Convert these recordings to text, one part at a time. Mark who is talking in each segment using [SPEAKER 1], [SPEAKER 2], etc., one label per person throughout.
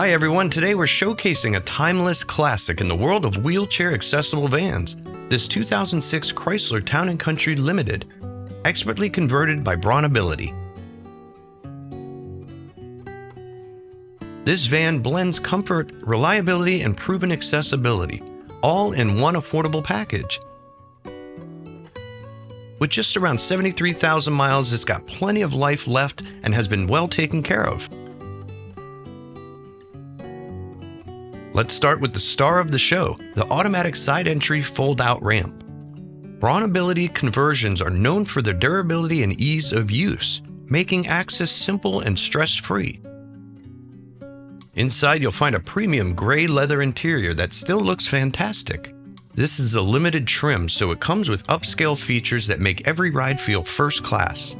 [SPEAKER 1] Hi everyone, today we're showcasing a timeless classic in the world of wheelchair accessible vans, this 2006 Chrysler Town Country Limited, expertly converted by BraunAbility. This van blends comfort, reliability, and proven accessibility, all in one affordable package. With just around 73,000 miles, it's got plenty of life left and has been well taken care of. Let's start with the star of the show, the automatic side entry fold-out ramp. BraunAbility conversions are known for their durability and ease of use, making access simple and stress-free. Inside, you'll find a premium gray leather interior that still looks fantastic. This is a limited trim, so it comes with upscale features that make every ride feel first class.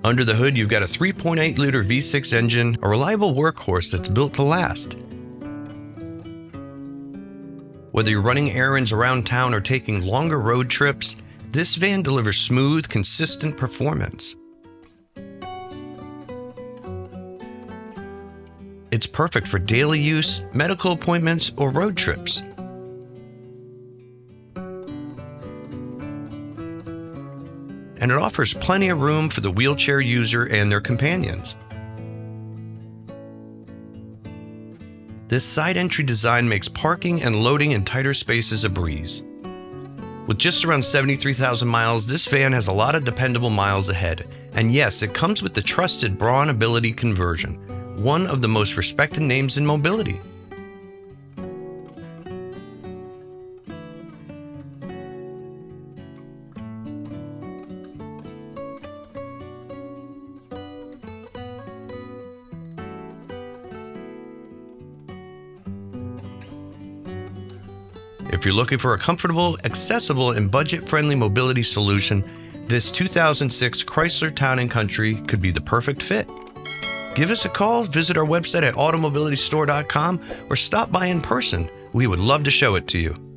[SPEAKER 1] Under the hood, you've got a 3.8-liter V6 engine, a reliable workhorse that's built to last. Whether you're running errands around town or taking longer road trips, this van delivers smooth, consistent performance. It's perfect for daily use, medical appointments, or road trips. And it offers plenty of room for the wheelchair user and their companions. This side entry design makes parking and loading in tighter spaces a breeze. With just around 73,000 miles, this van has a lot of dependable miles ahead. And yes, it comes with the trusted BraunAbility conversion, one of the most respected names in mobility. If you're looking for a comfortable, accessible, and budget-friendly mobility solution, this 2006 Chrysler Town & Country could be the perfect fit. Give us a call, visit our website at AutoMobilityStore.com, or stop by in person. We would love to show it to you.